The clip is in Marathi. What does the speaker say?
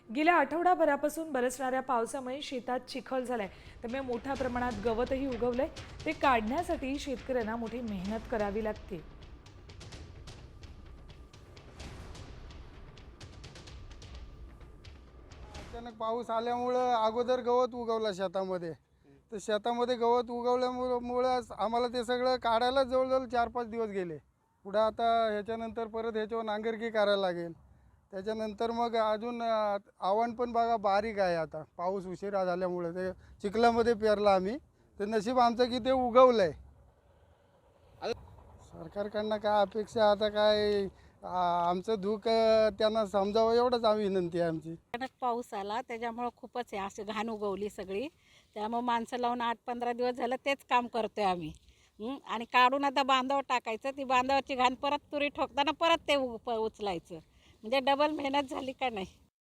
गेल्या आठवडाभरापासून बरसणाऱ्या पावसामुळे शेतात चिखल झालाय, त्यामुळे मोठ्या प्रमाणात गवतही उगवलंय। ते काढण्यासाठी शेतकऱ्यांना मोठी मेहनत करावी लागते। अचानक पाऊस आल्यामुळं अगोदर गवत उगवलं शेतामध्ये. तर शेतामध्ये गवत उगवल्यामुळं आम्हाला ते सगळं काढायला जवळजवळ 4-5 दिवस गेले. पुढं आता ह्याच्यानंतर परत ह्याच्यावर नांगरकी करायला लागेल. त्याच्यानंतर मग अजून आव्हान पण बघा बारीक आहे. आता पाऊस उशिरा झाल्यामुळं ते चिखलामध्ये पेरलं आम्ही. तर नशीब आमचं की ते उगवलं आहे. सरकारकडनं काय अपेक्षा आता काय आमचं दुःख त्यांना समजावं एवढंच आम्ही विनंती आहे आमची. अचानक पाऊस आला त्याच्यामुळं खूपच आहे, अशी घाण उगवली सगळी. त्यामुळे माणसं लावून 8-15 दिवस झालं तेच काम करतोय आम्ही. आणि काढून आता बांधावर टाकायचं, ती बांधावरची घाण परत तुरी ठोकताना परत ते उचलायचं. म्हणजे डबल मेहनत झाली का नाही.